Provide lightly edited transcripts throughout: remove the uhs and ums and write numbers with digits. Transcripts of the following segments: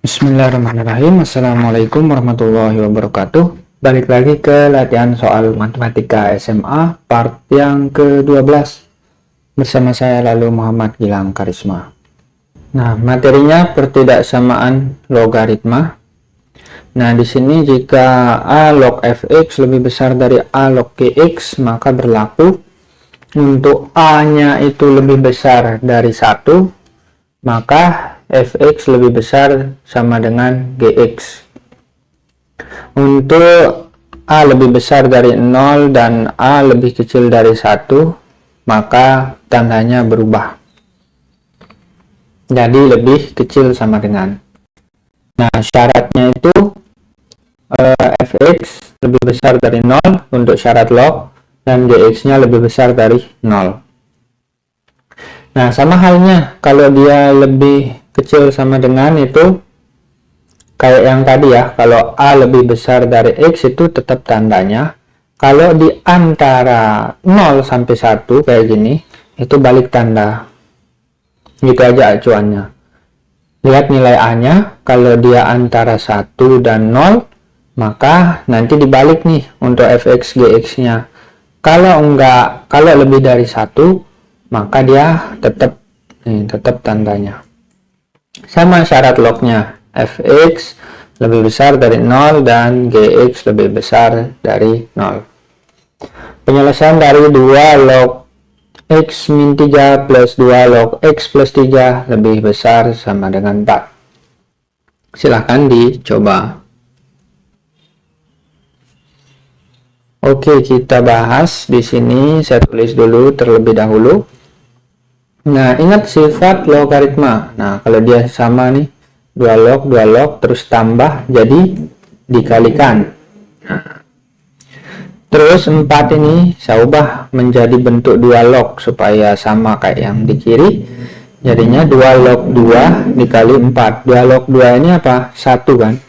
Bismillahirrahmanirrahim. Assalamualaikum warahmatullahi wabarakatuh. Balik lagi ke latihan soal matematika SMA part yang ke-12 bersama saya lalu Muhammad Gilang Karisma. Nah, materinya pertidaksamaan logaritma. Nah, di sini jika a log fx lebih besar dari a log gx, maka berlaku untuk a-nya itu lebih besar dari 1, maka fx lebih besar sama dengan gx. Untuk a lebih besar dari 0 dan a lebih kecil dari 1, maka tandanya berubah. Jadi lebih kecil sama dengan. Nah, syaratnya itu fx lebih besar dari 0 untuk syarat log dan gx-nya lebih besar dari 0. Nah, sama halnya kalau dia lebih kecil sama dengan itu kayak yang tadi ya, kalau a lebih besar dari x itu tetap tandanya. Kalau di antara 0 sampai 1 kayak gini, itu balik tanda. Gitu aja acuannya. Lihat nilai a-nya, kalau dia antara 1 dan 0, maka nanti dibalik nih untuk fx gx-nya. Kalau enggak, kalau lebih dari 1, maka dia tetap tandanya. Sama syarat lognya, fx lebih besar dari 0 dan gx lebih besar dari 0. Penyelesaian dari 2 log x min 3 plus 2 log x plus 3 lebih besar sama dengan 4. Silahkan dicoba. Oke, kita bahas di sini. Saya tulis dulu terlebih dahulu. Nah, ingat sifat logaritma. Nah, kalau dia sama nih, 2 log, terus tambah, jadi dikalikan. Nah, terus 4 ini saya ubah menjadi bentuk 2 log supaya sama kayak yang di kiri. Jadinya 2 log 2 dikali 4. 2 log 2 ini apa? 1 kan?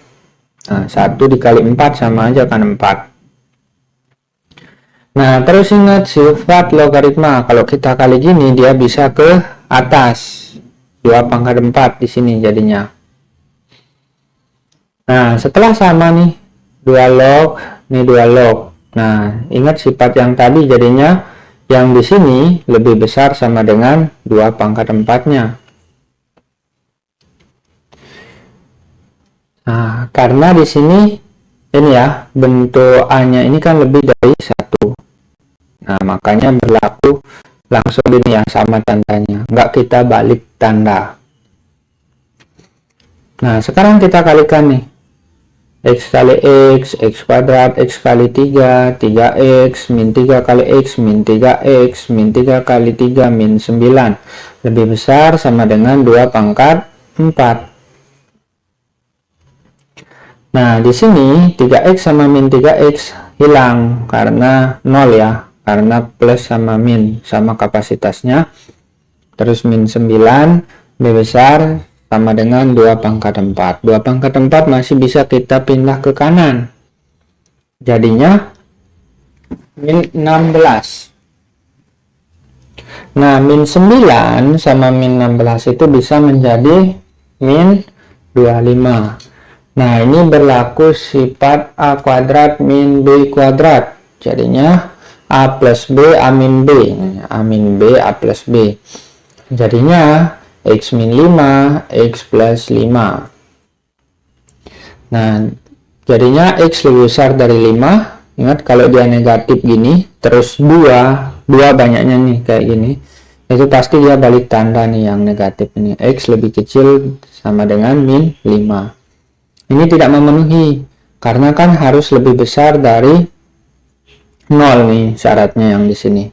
Nah, 1 dikali 4 sama aja kan 4. Nah, terus ingat sifat logaritma. Kalau kita kali gini, dia bisa ke atas. 2 pangkat 4 di sini jadinya. Nah, setelah sama nih, 2 log, ini 2 log. Nah, ingat sifat yang tadi jadinya yang di sini lebih besar sama dengan 2 pangkat 4-nya. Nah, karena di sini ini ya, bentuk A-nya ini kan lebih dari 1. Nah, makanya berlaku langsung gini ya, sama tandanya. Nggak kita balik tanda. Nah, sekarang kita kalikan nih. X kali X, X kuadrat, X kali 3, 3X, min 3 kali X, min 3X, min 3 kali 3, min 9. Lebih besar sama dengan 2 pangkat 4. Nah, di sini 3X sama min 3X hilang karena 0 ya. Karena plus sama min sama kapasitasnya. Terus min 9 lebih besar sama dengan 2 pangkat 4. 2 pangkat 4 masih bisa kita pindah ke kanan. Jadinya min 16. Nah, min 9 sama min 16 itu bisa menjadi min 25. Nah, ini berlaku sifat A kuadrat min B kuadrat. Jadinya A plus B, A min B. A min B, A plus B. Jadinya X min 5, X plus 5. Nah, jadinya X lebih besar dari 5. Ingat kalau dia negatif gini, terus 2 banyaknya nih kayak gini. Itu pasti dia balik tanda nih yang negatif ini. X lebih kecil sama dengan min 5. Ini tidak memenuhi. Karena kan harus lebih besar dari 0 nih syaratnya yang di sini.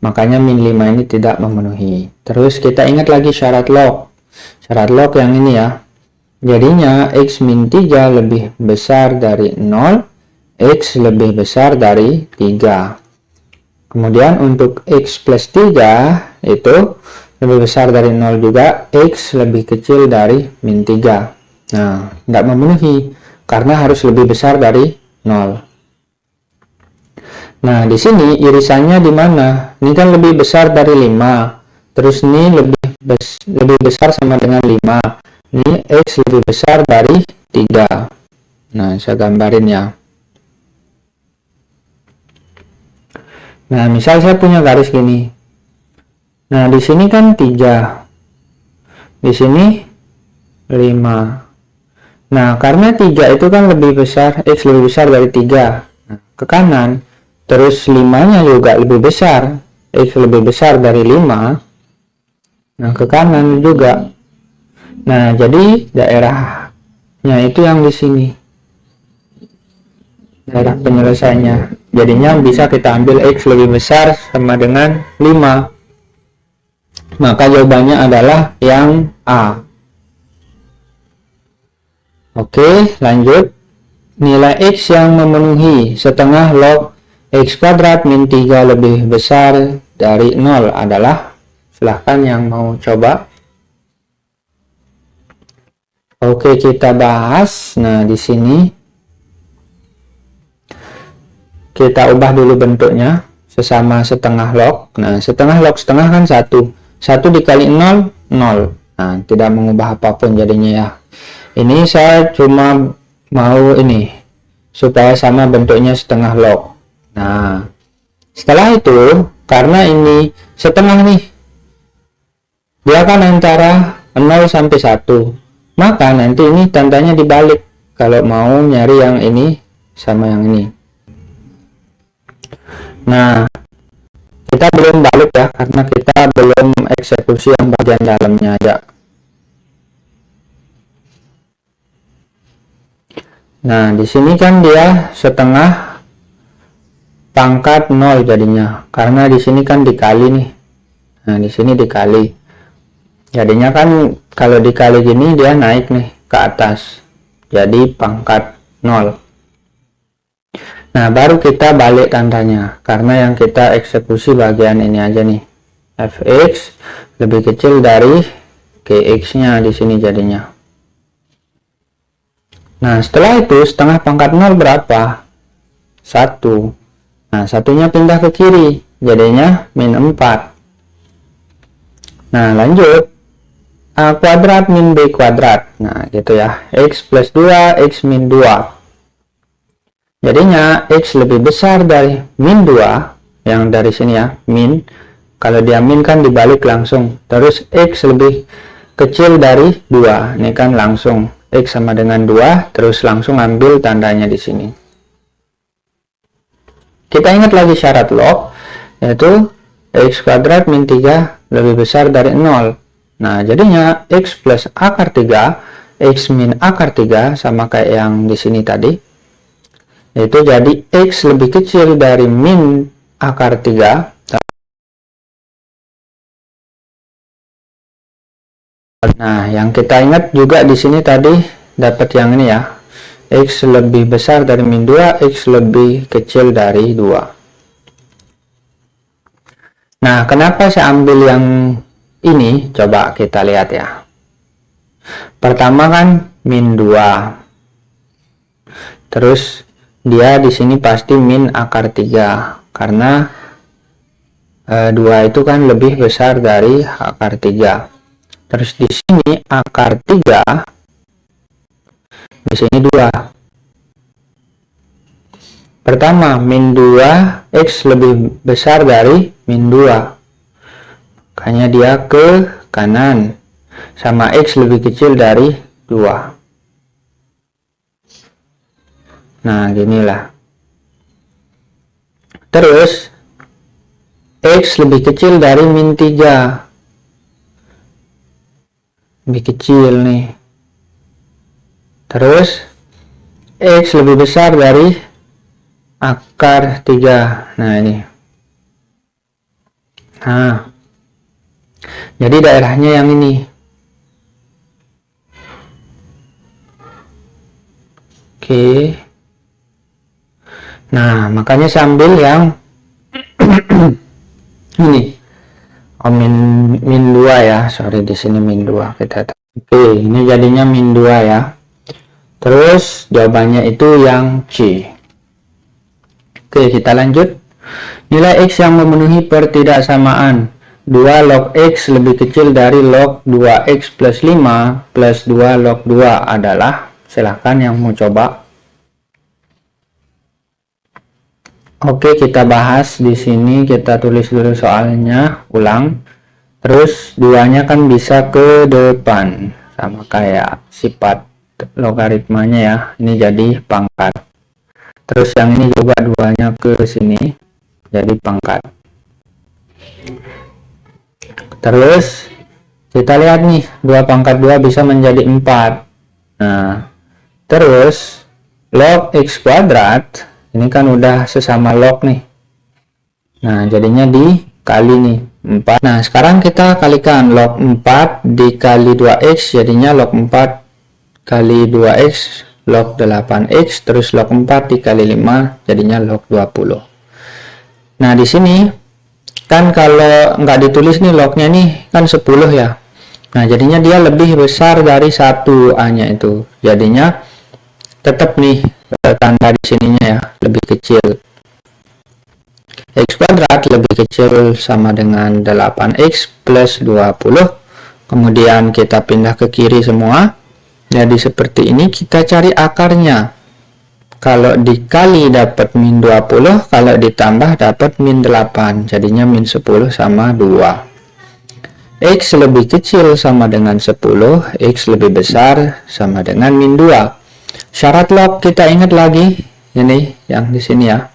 Makanya min 5 ini tidak memenuhi. Terus kita ingat lagi syarat log. Syarat log yang ini ya. Jadinya X min 3 lebih besar dari 0, X lebih besar dari 3. Kemudian untuk X plus 3 itu lebih besar dari 0 juga, X lebih kecil dari min 3. Nah, tidak memenuhi karena harus lebih besar dari 0. Nah, di sini irisannya di mana? Ini kan lebih besar dari 5. Terus ini lebih besar sama dengan 5. Ini X lebih besar dari 3. Nah, saya gambarin ya. Nah, misal saya punya garis gini. Nah, di sini kan 3. Di sini 5. Nah, karena 3 itu kan lebih besar, X lebih besar dari 3. Nah, ke kanan, terus 5-nya juga lebih besar, X lebih besar dari 5. Nah, ke kanan juga. Nah, jadi daerahnya itu yang di sini. Daerah penyelesaiannya. Jadinya bisa kita ambil X lebih besar sama dengan 5. Maka jawabannya adalah yang A. Oke, lanjut. Nilai X yang memenuhi setengah log X kuadrat min 3 lebih besar dari 0 adalah, silahkan yang mau coba. Oke, kita bahas. Nah, di sini kita ubah dulu bentuknya sesama setengah log. Nah, setengah log setengah kan 1. 1 dikali 0, 0. Nah, tidak mengubah apapun jadinya ya. Ini saya cuma mau ini supaya sama bentuknya setengah log. Nah, setelah itu karena ini setengah nih, dia kan antara 0 sampai 1. Maka nanti ini tandanya dibalik kalau mau nyari yang ini sama yang ini. Nah, kita belum balik ya karena kita belum eksekusi yang bagian dalamnya aja. Nah, di sini kan dia setengah pangkat 0 jadinya. Karena di sini kan dikali nih. Nah, di sini dikali. Jadinya kan kalau dikali gini dia naik nih ke atas. Jadi pangkat 0. Nah, baru kita balik tandanya. Karena yang kita eksekusi bagian ini aja nih. Fx lebih kecil dari Gx-nya di sini jadinya. Nah, setelah itu setengah pangkat 0 berapa? 1. Nah, satunya pindah ke kiri. Jadinya min 4. Nah, lanjut. A kuadrat min B kuadrat. Nah, gitu ya. X plus 2, X min 2. Jadinya X lebih besar dari min 2. Yang dari sini ya, min. Kalau dia min kan dibalik langsung. Terus X lebih kecil dari 2. Ini kan langsung. X sama dengan 2. Terus langsung ambil tandanya di sini. Kita ingat lagi syarat log. Yaitu X kuadrat min 3 lebih besar dari 0. Nah, jadinya X plus akar 3, X min akar 3 sama kayak yang di sini tadi. Itu jadi X lebih kecil dari min akar 3. Nah, yang kita ingat juga di sini tadi dapat yang ini ya. X lebih besar dari min 2, X lebih kecil dari 2. Nah, kenapa saya ambil yang ini? Coba kita lihat ya. Pertama kan min 2. Terus dia di sini pasti min akar 3 karena 2 itu kan lebih besar dari akar 3. Terus di sini akar 3 di sini 2. Pertama min 2 X lebih besar dari min 2. Makanya dia ke kanan. Sama X lebih kecil dari 2. Nah, ginilah. Terus X lebih kecil dari min 3. Lebih kecil nih. Terus X lebih besar dari akar 3. Nah, ini. Nah, jadi daerahnya yang ini. Oke. Nah, makanya sambil yang ini. Oh, min 2 ya. Sorry, di sini min 2 kita. Oke, ini jadinya min 2 ya. Terus jawabannya itu yang C. Oke, kita lanjut. Nilai X yang memenuhi pertidaksamaan 2 log X lebih kecil dari log 2X plus 5 plus 2 log 2 adalah, silahkan yang mau coba. Oke, kita bahas di sini, kita tulis dulu soalnya, ulang. Terus 2-nya kan bisa ke depan, sama kayak sifat logaritmanya ya, ini jadi pangkat. Terus yang ini juga 2-nya ke sini, jadi pangkat. Terus kita lihat nih, 2 pangkat 2 bisa menjadi 4. Nah, terus log X kuadrat, ini kan udah sesama log nih. Nah, jadinya dikali nih, 4. Nah, sekarang kita kalikan log 4 dikali 2X, jadinya log 4 kali 2X, log 8X, terus log 4 dikali 5, jadinya log 20. Nah, di sini kan kalau nggak ditulis nih lognya nih, kan 10 ya. Nah, jadinya dia lebih besar dari 1 A-nya itu. Jadinya tetap nih tanda di sininya ya, lebih kecil. X kuadrat lebih kecil sama dengan 8X plus 20. Kemudian kita pindah ke kiri semua. Jadi seperti ini, kita cari akarnya. Kalau dikali dapat min 20, kalau ditambah dapat min 8. Jadinya min 10 sama 2. X lebih kecil sama dengan 10, X lebih besar sama dengan min 2. Syarat log kita ingat lagi, ini yang di sini ya.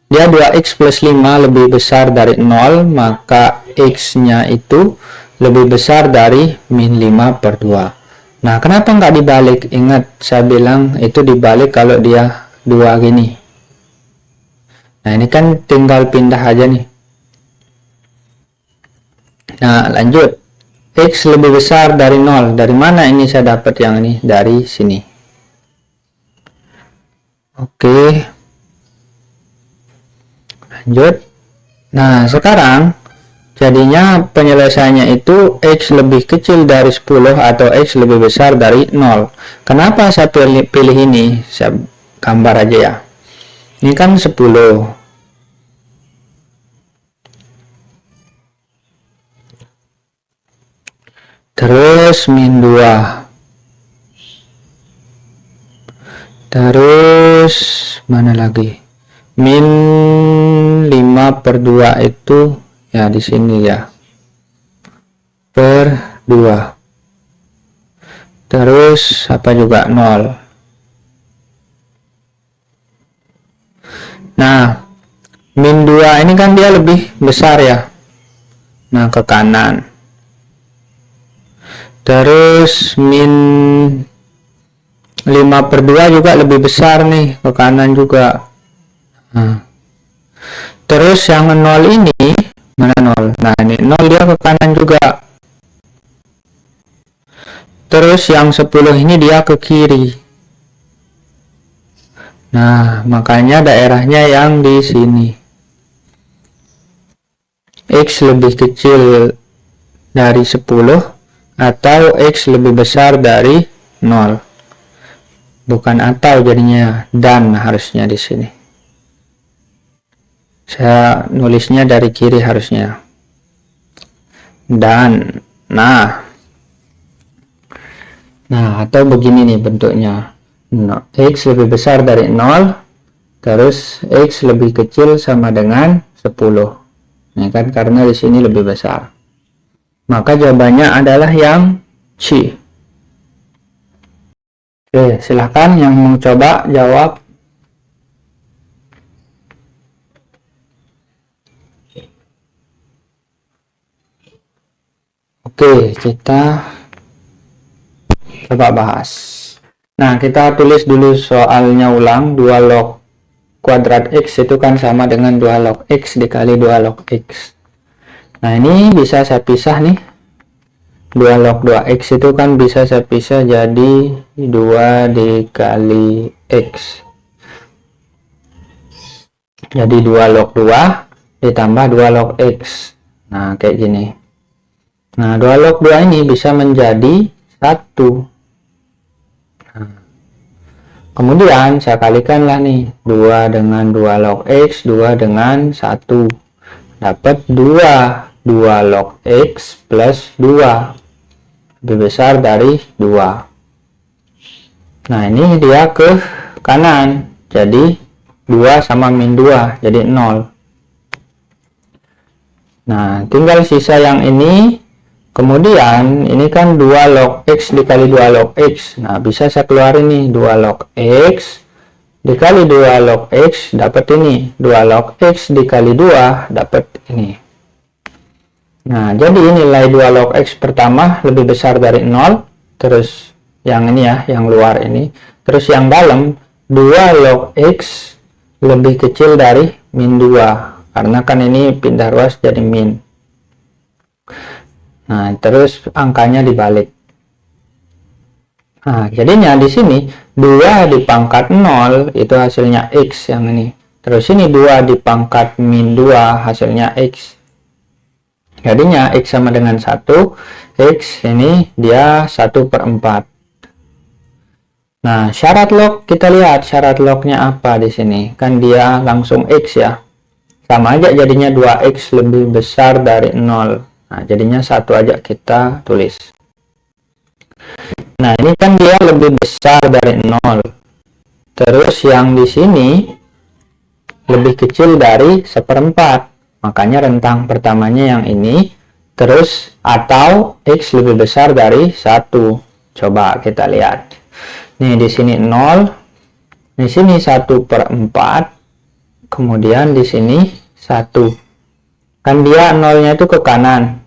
Dia 2X plus 5 lebih besar dari 0, maka X-nya itu lebih besar dari min 5 per 2. Nah, kenapa nggak dibalik? Ingat, saya bilang itu dibalik kalau dia 2 gini. Nah, ini kan tinggal pindah aja nih. Nah, lanjut. X lebih besar dari 0. Dari mana ini saya dapat yang ini? Dari sini. Oke. Lanjut. Nah, sekarang jadinya penyelesaiannya itu X lebih kecil dari 10 atau X lebih besar dari 0. Kenapa saya pilih ini? Saya gambar aja ya. Ini kan 10. Terus min 2. Terus mana lagi? Min 5 per 2 itu ya di sini ya, per 2. Terus apa juga 0. Nah, min 2 ini kan dia lebih besar ya. Nah, ke kanan. Terus min 5 per 2 juga lebih besar nih, ke kanan juga. Nah, terus yang 0 ini, mana 0? Nah, ini 0 dia ke kanan juga. Terus yang 10 ini dia ke kiri. Nah, makanya daerahnya yang di sini. X lebih kecil dari 10 atau X lebih besar dari 0. Bukan atau jadinya, dan harusnya di sini. Saya nulisnya dari kiri harusnya. Dan, nah atau begini nih bentuknya. X lebih besar dari 0, terus X lebih kecil sama dengan 10. Nah kan, karena di sini lebih besar. Maka jawabannya adalah yang C. Oke, silahkan yang mau coba jawab. Oke, kita coba bahas. Nah, kita tulis dulu soalnya ulang. 2 log kuadrat X itu kan sama dengan 2 log X dikali 2 log X. Nah, ini bisa saya pisah nih. 2 log 2X itu kan bisa saya pisah jadi 2 dikali X. Jadi 2 log 2 ditambah 2 log X. Nah, kayak gini. Nah, 2 log 2 ini bisa menjadi 1. Nah, kemudian saya kalikanlah nih. 2 dengan 2 log X, 2 dengan 1. Dapat 2. 2 log X plus 2 lebih besar dari 2. Nah, ini dia ke kanan. Jadi 2 sama min 2 jadi 0. Nah, tinggal sisa yang ini. Kemudian ini kan 2 log X dikali 2 log X. Nah, bisa saya keluarin nih 2 log X dikali 2 log X dapat ini. 2 log X dikali 2 dapat ini. Nah, jadi nilai 2 log X pertama lebih besar dari 0. Terus yang ini ya, yang luar ini. Terus yang dalam 2 log X lebih kecil dari min 2. Karena kan ini pindah ruas jadi min. Nah, terus angkanya dibalik. Nah, jadinya di sini 2 dipangkat 0 itu hasilnya X yang ini. Terus ini 2 dipangkat min 2 hasilnya X. Jadinya X sama dengan 1. X ini dia 1/4. Nah, syarat log kita lihat syarat lognya apa di sini. Kan dia langsung X ya. Sama aja jadinya 2X lebih besar dari 0. Nah, jadinya 1 aja kita tulis. Nah, ini kan dia lebih besar dari 0. Terus yang di sini lebih kecil dari 1/4. Makanya rentang pertamanya yang ini. Terus atau X lebih besar dari 1. Coba kita lihat. Nih di sini 0. Di sini 1/4. Kemudian di sini 1. Kan dia 0-nya itu ke kanan.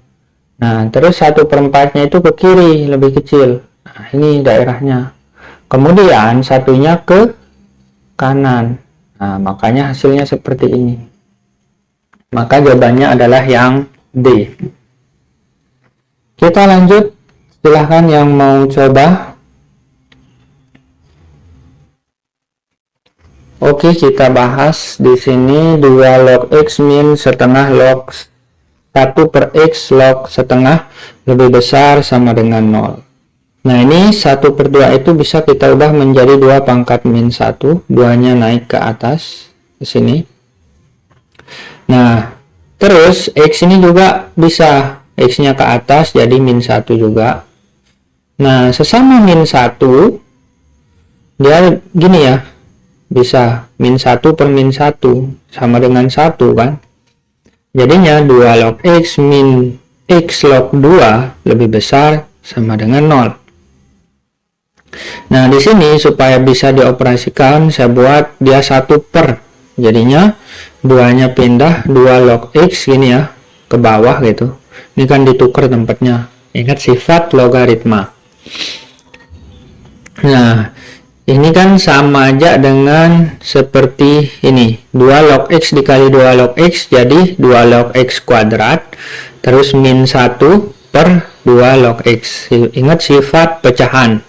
Nah, terus 1/4-nya itu ke kiri, lebih kecil. Nah, ini daerahnya. Kemudian satunya ke kanan. Nah, makanya hasilnya seperti ini. Maka jawabannya adalah yang D. Kita lanjut. Silahkan yang mau coba. Oke, kita bahas di sini 2 log X min setengah log 1/X log setengah lebih besar sama dengan 0. Nah, ini 1/2 itu bisa kita ubah menjadi 2 pangkat min 1. 2-nya naik ke atas di sini. Nah, terus X ini juga bisa X-nya ke atas jadi min 1 juga. Nah, sesama min 1 dia gini ya. Bisa min 1 per min 1 sama dengan 1 kan. Jadinya 2 log X min X log 2 lebih besar sama dengan 0. Nah, di sini supaya bisa dioperasikan saya buat dia 1/. Jadinya 2-nya pindah 2 log X gini ya ke bawah gitu. Ini kan ditukar tempatnya. Ingat sifat logaritma. Nah, ini kan sama aja dengan seperti ini. 2 log X dikali 2 log X jadi 2 log X kuadrat. Terus min 1 per 2 log X. Ingat sifat pecahan.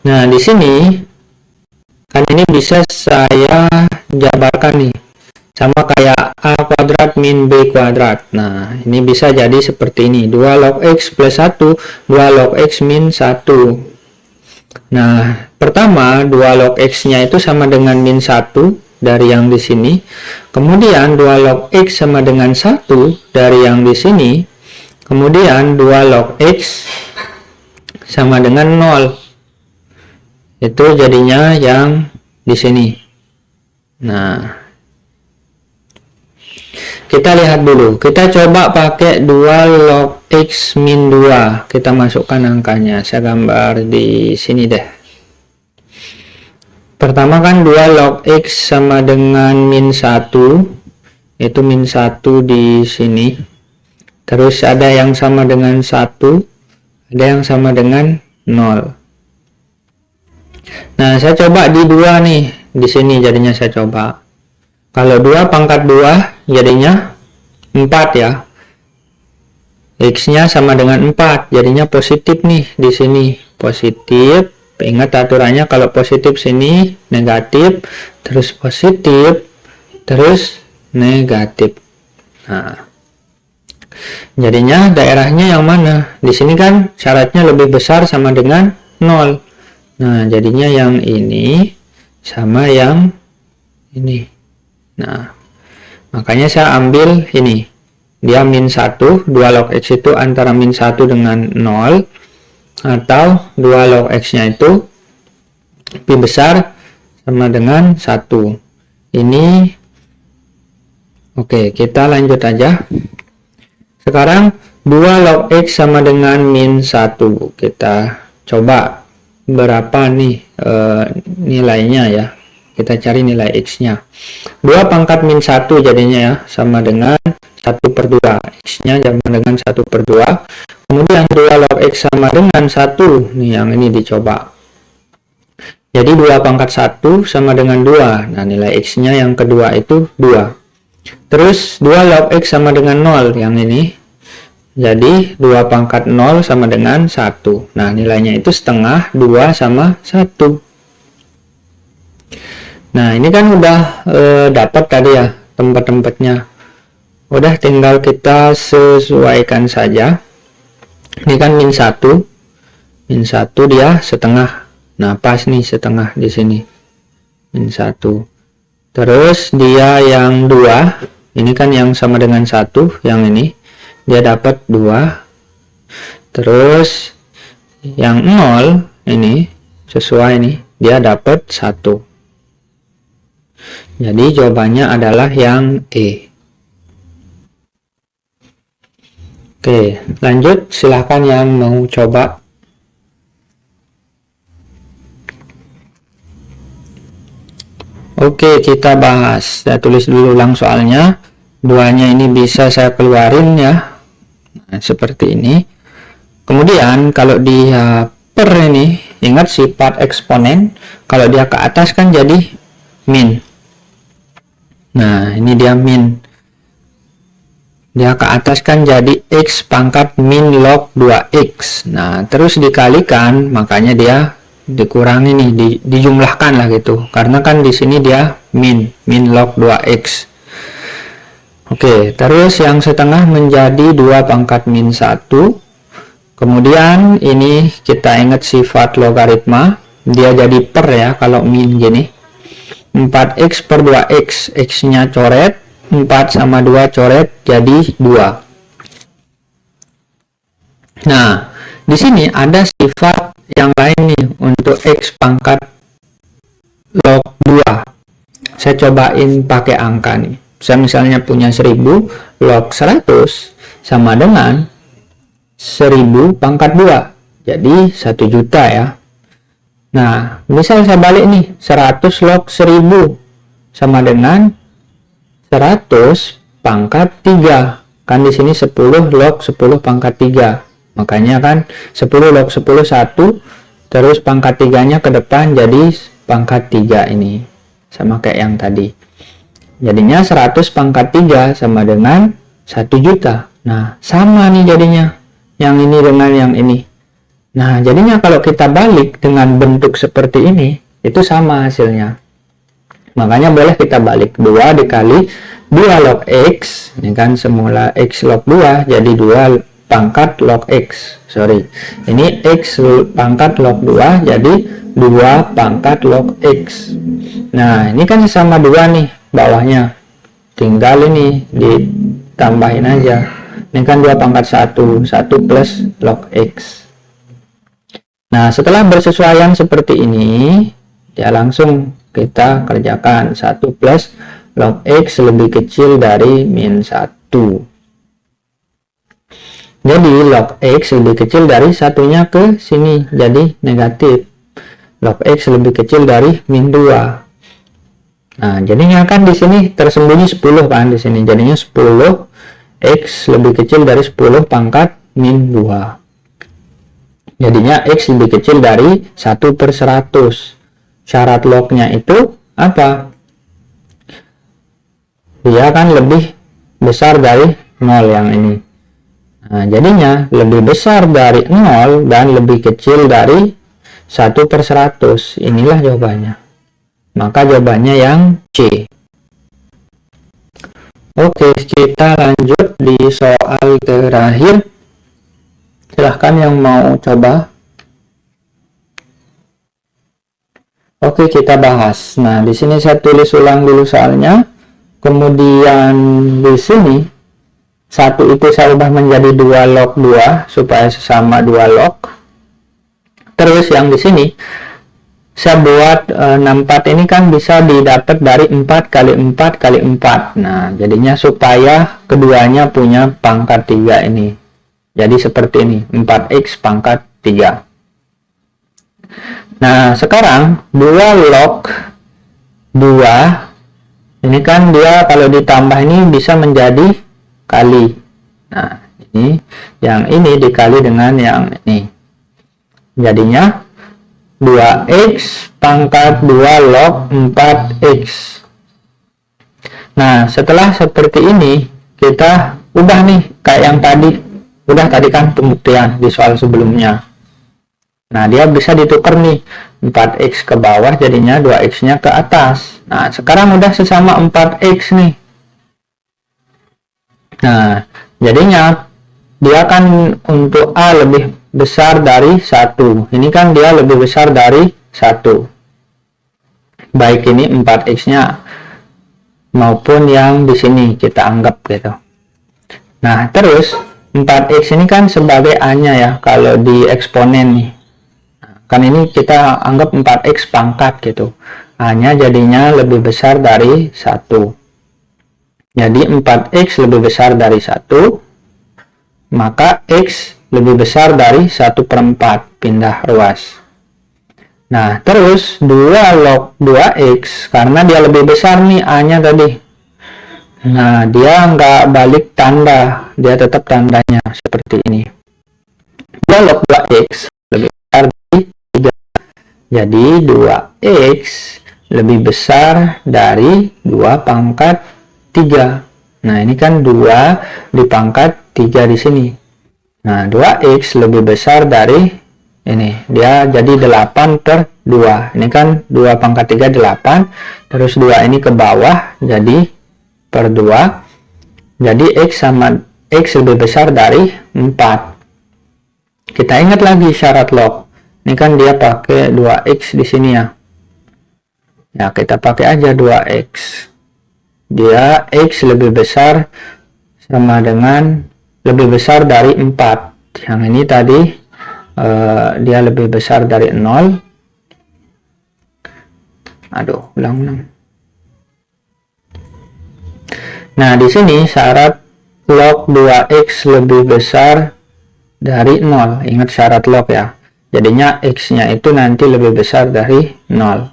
Nah, di sini kan ini bisa saya jabarkan nih. Sama kayak A kuadrat min B kuadrat. Nah, ini bisa jadi seperti ini. 2 log X plus 1, 2 log X min 1. Nah, pertama 2 log X-nya itu sama dengan min 1 dari yang di sini. Kemudian 2 log X sama dengan 1 dari yang di sini. Kemudian 2 log X sama dengan 0. Itu jadinya yang di sini. Nah, kita lihat dulu. Kita coba pakai 2 log X min 2. Kita masukkan angkanya. Saya gambar di sini deh. Pertama kan 2 log X sama dengan min 1. Itu min 1 di sini. Terus ada yang sama dengan 1. Ada yang sama dengan 0. Nah, saya coba di 2 nih. Di sini jadinya saya coba. Kalau 2 pangkat 2 jadinya 4 ya. X-nya sama dengan 4. Jadinya positif nih di sini. Positif. Ingat aturannya kalau positif sini negatif, terus positif, terus negatif. Nah, jadinya daerahnya yang mana? Di sini kan syaratnya lebih besar sama dengan 0. Nah, jadinya yang ini sama yang ini. Nah, makanya saya ambil ini. dia min 1, 2 log X itu antara min 1 dengan 0, atau 2 log X-nya itu pi besar sama dengan 1. Ini oke, kita lanjut aja. Sekarang 2 log X sama dengan min 1. Kita coba berapa nih nilainya ya. Kita cari nilai X-nya. 2 pangkat min 1 jadinya ya, sama dengan 1/2. X-nya sama dengan 1/2. Kemudian 2 log X sama dengan 1. Nih yang ini dicoba. Jadi 2 pangkat 1 sama dengan 2. Nah, nilai X-nya yang kedua itu 2. Terus 2 log X sama dengan 0 yang ini. Jadi 2 pangkat 0 sama dengan 1. Nah, nilainya itu setengah 2 sama 1. Nah, ini kan udah dapat tadi ya tempat-tempatnya. Udah tinggal kita sesuaikan saja. Ini kan min 1. Min 1 dia setengah. Nah, pas nih setengah di sini. Min 1. Terus dia yang 2. Ini kan yang sama dengan 1. Yang ini. Dia dapat 2. Terus yang 0 ini sesuai nih. Dia dapat 1. Jadi jawabannya adalah yang E. Oke, lanjut. Silahkan yang mau coba. Oke, kita bahas. Saya tulis dulu ulang soalnya. Duanya ini bisa saya keluarin ya. Nah, seperti ini. Kemudian kalau dia per ini, ingat sifat eksponen. Kalau dia ke atas kan jadi min. Nah, ini dia min. Dia ke atas kan jadi X pangkat min log 2X. Nah, terus dikalikan, makanya dia dikurangi nih, dijumlahkan lah gitu. Karena kan di sini dia min log 2X. Oke, terus yang setengah menjadi 2 pangkat min 1. Kemudian ini kita ingat sifat logaritma. Dia jadi per ya, kalau min gini. 4X per 2X, X-nya coret, 4 sama 2 coret, jadi 2. Nah, di sini ada sifat yang lain nih, untuk X pangkat log 2. Saya cobain pakai angka nih. Saya misalnya punya 1000, log 100 sama dengan 1000 pangkat 2. Jadi 1 juta ya. Nah, misal saya balik nih, 100 log 1000 sama dengan 100 pangkat 3. Kan di sini 10 log 10 pangkat 3. Makanya kan 10 log 10 1, terus pangkat 3-nya ke depan jadi pangkat 3 ini. Sama kayak yang tadi. Jadinya 100 pangkat 3 sama dengan 1 juta. Nah, sama nih jadinya. Yang ini dengan yang ini. Nah, jadinya kalau kita balik dengan bentuk seperti ini, itu sama hasilnya. Makanya boleh kita balik 2 dikali 2 log X. Ini kan semula X log 2, jadi 2 pangkat log X. Sorry. Ini X pangkat log 2, jadi 2 pangkat log X. Nah, ini kan sama 2 nih bawahnya. Tinggal ini ditambahin aja. Ini kan 2 pangkat 1, 1 plus log X. Nah, setelah bersesuaian seperti ini, ya langsung kita kerjakan 1 plus log X lebih kecil dari min 1. Jadi log X lebih kecil dari satunya ke sini, jadi negatif. Log X lebih kecil dari min 2. Nah, jadinya kan di sini tersembunyi 10 kan di sini. Jadinya 10 X lebih kecil dari 10 pangkat min 2. Jadinya X lebih kecil dari 1/100. Syarat lognya itu apa? Dia kan lebih besar dari 0 yang ini. Nah, jadinya lebih besar dari 0 dan lebih kecil dari 1/100. Inilah jawabannya. Maka jawabannya yang C. Oke, kita lanjut di soal terakhir. Silahkan yang mau coba. Oke, kita bahas. Nah, di sini saya tulis ulang dulu soalnya. Kemudian di sini 1 itu saya ubah menjadi 2 log 2 supaya sesama 2 log. Terus yang di sini saya buat 64 ini kan bisa didapat dari 4 kali 4 kali 4. Nah, jadinya supaya keduanya punya pangkat 3 ini. Jadi seperti ini, 4x pangkat 3. Nah, sekarang 2 log 2 ini kan dia kalau ditambah ini bisa menjadi kali. Nah, ini yang ini dikali dengan yang ini. Jadinya 2x pangkat 2 log 4x. Nah, setelah seperti ini kita ubah nih kayak yang tadi. Udah tadi kan pembuktian di soal sebelumnya. Nah, dia bisa ditukar nih. 4x ke bawah jadinya 2x-nya ke atas. Nah, sekarang udah sesama 4x nih. Nah, jadinya dia kan untuk A lebih besar dari 1. Ini kan dia lebih besar dari 1. Baik ini 4x-nya maupun yang di sini kita anggap gitu. Nah, terus 4x ini kan sebagai A-nya ya kalau di eksponen nih. Kan ini kita anggap 4x pangkat gitu. A-nya jadinya lebih besar dari 1. Jadi 4x lebih besar dari 1, maka x lebih besar dari 1/4, pindah ruas. Nah, terus 2 log 2x, karena dia lebih besar nih A-nya tadi. Nah, dia nggak balik tanda, dia tetap tandanya seperti ini. 2 log 2x lebih besar dari 3. Jadi 2x lebih besar dari 2 pangkat 3. Nah, ini kan 2 dipangkat 3 di sini. Nah, 2x lebih besar dari ini. Dia jadi 8/2. Ini kan 2 pangkat 3 8. Terus 2 ini ke bawah jadi per 2. Jadi x lebih besar dari 4. Kita ingat lagi syarat log. Ini kan dia pakai 2x di sini ya. Ya, kita pakai aja 2x. Dia x lebih besar sama dengan lebih besar dari 4. Yang ini tadi dia lebih besar dari 0. Aduh, ulang. Nah, di sini syarat log 2x lebih besar dari 0. Ingat syarat log ya. Jadinya x-nya itu nanti lebih besar dari 0.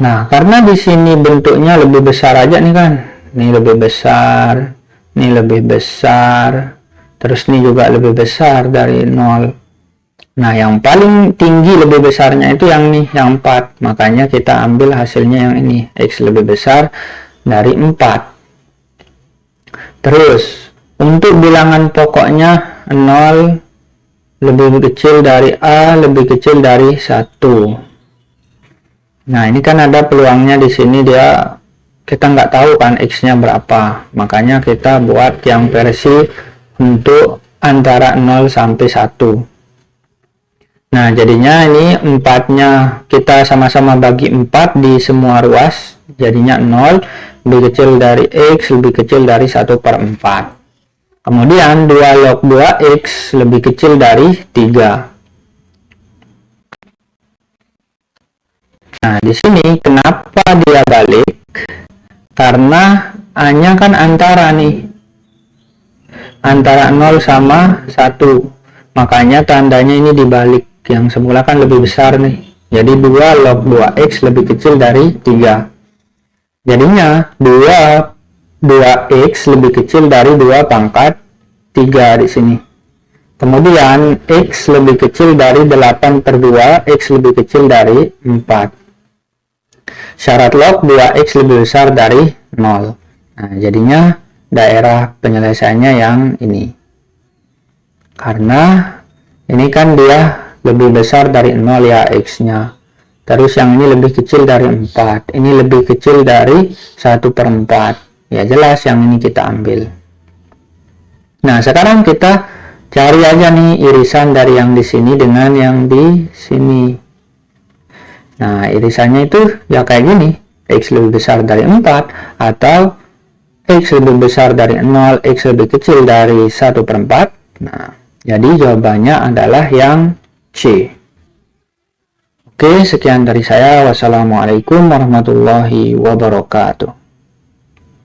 Nah, karena di sini bentuknya lebih besar aja nih kan. Ini lebih besar, ini lebih besar, terus ini juga lebih besar dari 0. Nah, yang paling tinggi lebih besarnya itu yang nih, yang 4. Makanya kita ambil hasilnya yang ini, x lebih besar dari 4. Terus, untuk bilangan pokoknya 0 lebih kecil dari A, lebih kecil dari 1. Nah, ini kan ada peluangnya di sini dia kita nggak tahu kan x-nya berapa. Makanya kita buat yang versi untuk antara 0 sampai 1. Nah, jadinya ini 4-nya kita sama-sama bagi 4 di semua ruas. Jadinya 0 lebih kecil dari x, lebih kecil dari 1/4. Kemudian 2 log 2x lebih kecil dari 3. Nah, di sini kenapa dia balik? Karena A-nya kan antara nih. Antara 0 sama 1. Makanya tandanya ini dibalik. Yang semula kan lebih besar nih. Jadi 2 log 2x lebih kecil dari 3. Jadinya 2x lebih kecil dari 2 pangkat 3 di sini. Kemudian x lebih kecil dari 8/2, x lebih kecil dari 4. Syarat log 2x lebih besar dari 0. Nah, jadinya daerah penyelesaiannya yang ini. Karena ini kan dia lebih besar dari 0 ya x-nya. Terus yang ini lebih kecil dari 4. Ini lebih kecil dari 1/4. Ya jelas yang ini kita ambil. Nah, sekarang kita cari aja nih irisan dari yang di sini dengan yang di sini. Nah, irisannya itu ya kayak gini. X lebih besar dari 4 atau X lebih besar dari 0, X lebih kecil dari 1/4. Nah, jadi jawabannya adalah yang C. Oke, sekian dari saya. Wassalamualaikum warahmatullahi wabarakatuh.